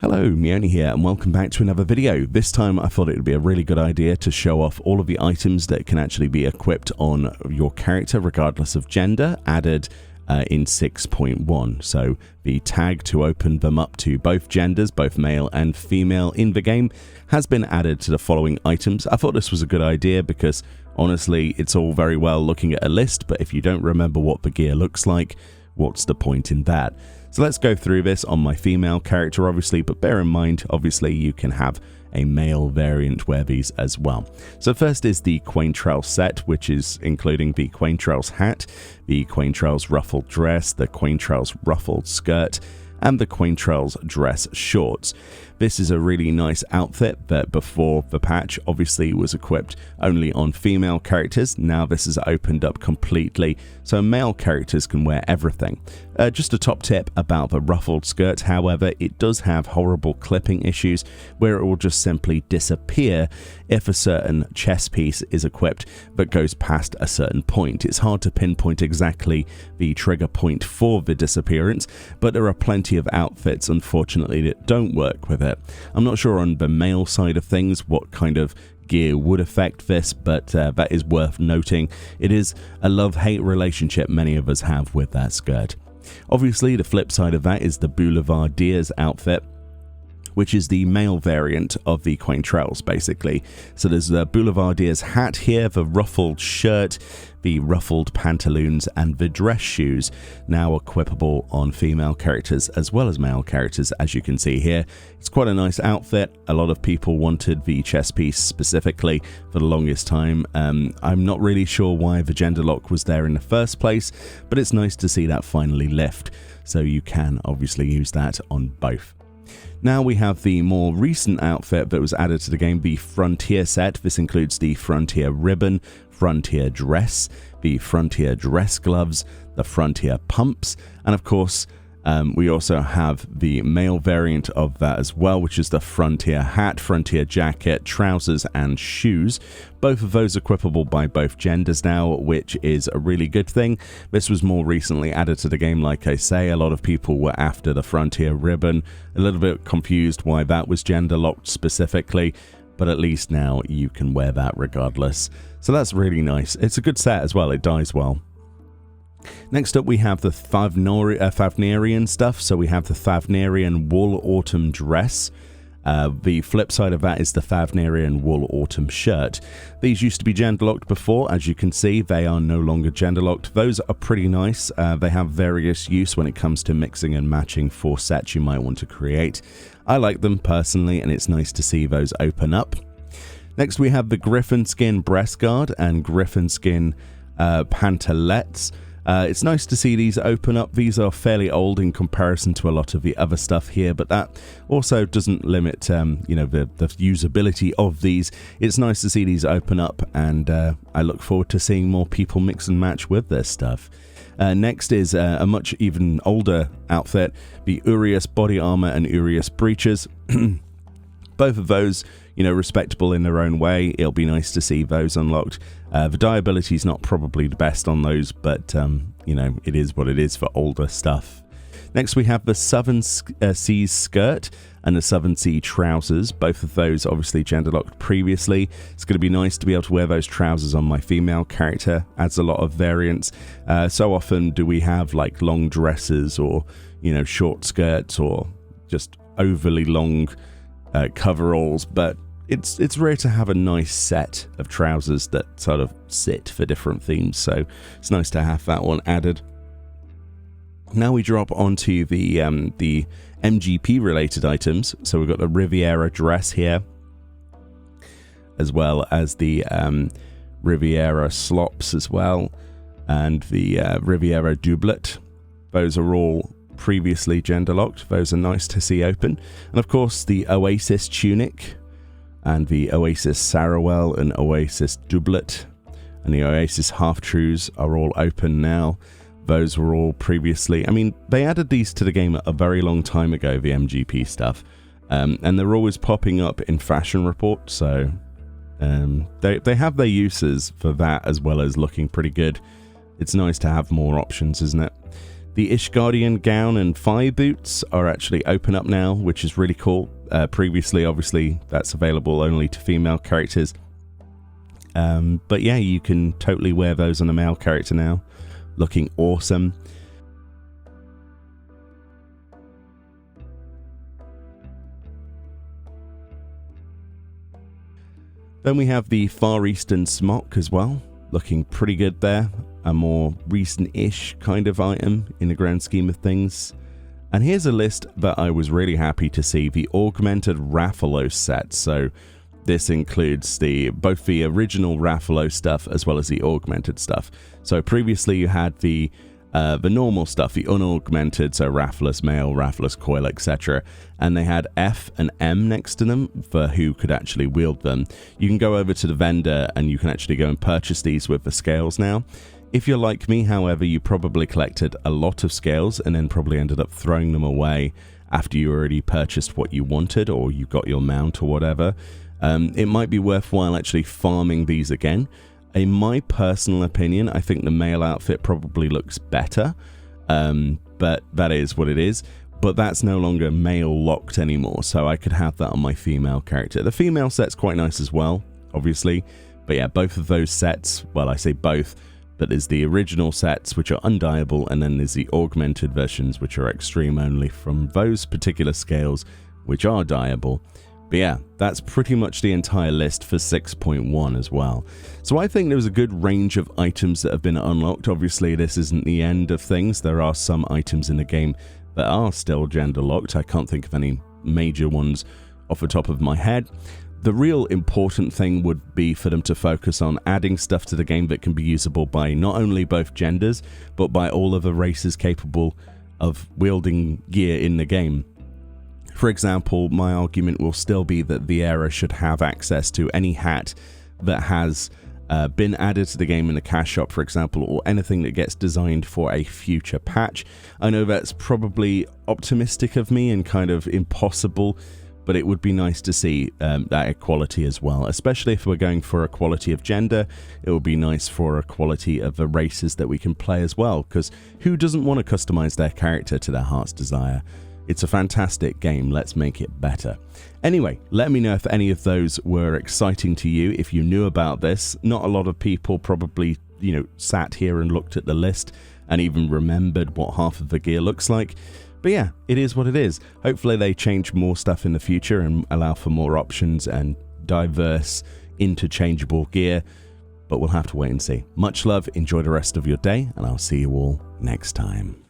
Hello, Meoni here, and welcome back to another video. This time I thought it would be a really good idea to show off all of the items that can actually be equipped on your character regardless of gender, added in 6.1. So the tag to open them up to both genders, both male and female in the game, has been added to the following items. I thought this was a good idea because honestly it's all very well looking at a list, but if you don't remember what the gear looks like, what's the point in that? So let's go through this on my female character obviously, but bear in mind obviously you can have a male variant wear these as well. So first is the Quaint Trails set, which is including the Quaint Trails hat, the Quaint Trails ruffled dress, the Quaint Trails ruffled skirt, and the Quaint Trails dress shorts. This is a really nice outfit that before the patch obviously was equipped only on female characters. Now this is opened up completely so male characters can wear everything. Just a top tip about the ruffled skirt, however, it does have horrible clipping issues where it will just simply disappear if a certain chest piece is equipped that goes past a certain point. It's hard to pinpoint exactly the trigger point for the disappearance, but there are plenty of outfits unfortunately that don't work with it. I'm not sure on the male side of things what kind of gear would affect this, but that is worth noting. It is a love-hate relationship many of us have with that skirt. Obviously, the flip side of that is the Boulevardiers outfit, which is the male variant of the Quaint Trails, basically. So there's the Boulevardiers hat here, the ruffled shirt, the ruffled pantaloons, and the dress shoes, now equipable on female characters as well as male characters, as you can see here. It's quite a nice outfit. A lot of people wanted the chest piece specifically for the longest time. I'm not really sure why the gender lock was there in the first place, but it's nice to see that finally lift, so you can obviously use that on both. Now we have the more recent outfit that was added to the game, the Frontier set. This includes the Frontier ribbon, Frontier dress, the Frontier dress gloves, the Frontier pumps, and of course we also have the male variant of that as well, which is the Frontier hat, Frontier jacket, trousers, and shoes. Both of those equipable by both genders now, which is a really good thing. This was more recently added to the game, like I say. A lot of people were after the Frontier ribbon, a little bit confused why that was gender locked specifically, but at least now you can wear that regardless. So that's really nice. It's a good set as well, it dies well. Next up we have the Thavnarian stuff. So we have the Thavnarian wool autumn dress. The flip side of that is the Thavnarian wool autumn shirt. These used to be gender locked before. As you can see, they are no longer gender locked. Those are pretty nice. They have various use when it comes to mixing and matching for sets you might want to create. I like them personally, and it's nice to see those open up. Next we have the Griffin skin breast guard and Griffin skin pantalettes. It's nice to see these open up. These are fairly old in comparison to a lot of the other stuff here, but that also doesn't limit the usability of these. It's nice to see these open up, and I look forward to seeing more people mix and match with this stuff. Next is a much even older outfit, the Urias body armor and Urias breeches. Both of those, respectable in their own way. It'll be nice to see those unlocked. The dieability is not probably the best on those, but it is what it is for older stuff. Next we have the Southern Seas skirt and the Southern Sea trousers. Both of those obviously gender locked previously. It's going to be nice to be able to wear those trousers on my female character. Adds a lot of variance. So often do we have like long dresses or short skirts or just overly long coveralls, but it's rare to have a nice set of trousers that sort of sit for different themes, so it's nice to have that one added. Now we drop onto the MGP related items. So we've got the Riviera dress here, as well as the Riviera slops as well, and the Riviera doublet. Those are all previously gender locked. Those are nice to see open. And of course the Oasis tunic and the Oasis Sarawel and Oasis doublet and the Oasis half-trues are all open now. Those were all previously, they added these to the game a very long time ago, the MGP stuff, and they're always popping up in fashion reports, so they have their uses for that as well as looking pretty good. It's nice to have more options, isn't it? The Ishgardian gown and fire boots are actually open up now, which is really cool. Previously, obviously, that's available only to female characters. But yeah, you can totally wear those on a male character now. Looking awesome. Then we have the Far Eastern smock as well. Looking pretty good there. A more recent-ish kind of item in the grand scheme of things. And here's a list that I was really happy to see. The Augmented Rathalos set. So this includes both the original Rathalos stuff as well as the augmented stuff. So previously you had the normal stuff, the unaugmented, so Rathalos male, Rathalos coil, etc. And they had F and M next to them for who could actually wield them. You can go over to the vendor and you can actually go and purchase these with the scales now. If you're like me, however, you probably collected a lot of scales and then probably ended up throwing them away after you already purchased what you wanted or you got your mount or whatever. It might be worthwhile actually farming these again. In my personal opinion, I think the male outfit probably looks better, but that is what it is. But that's no longer male locked anymore, so I could have that on my female character. The female set's quite nice as well, obviously. But yeah, both of those sets, well, I say both, but there's the original sets, which are undyeable, and then there's the augmented versions, which are extreme only from those particular scales, which are dyeable. But yeah, that's pretty much the entire list for 6.1 as well. So I think there was a good range of items that have been unlocked. Obviously, this isn't the end of things. There are some items in the game that are still gender locked. I can't think of any major ones off the top of my head. The real important thing would be for them to focus on adding stuff to the game that can be usable by not only both genders, but by all of the races capable of wielding gear in the game. For example, my argument will still be that Viera should have access to any hat that has been added to the game in the cash shop, for example, or anything that gets designed for a future patch. I know that's probably optimistic of me and kind of impossible, but it would be nice to see that equality as well, especially if we're going for equality of gender. It would be nice for equality of the races that we can play as well, because who doesn't want to customize their character to their heart's desire? It's a fantastic game, let's make it better. Anyway, let me know if any of those were exciting to you, if you knew about this. Not a lot of people probably, sat here and looked at the list and even remembered what half of the gear looks like. But yeah, it is what it is. Hopefully they change more stuff in the future and allow for more options and diverse, interchangeable gear. But we'll have to wait and see. Much love, enjoy the rest of your day, and I'll see you all next time.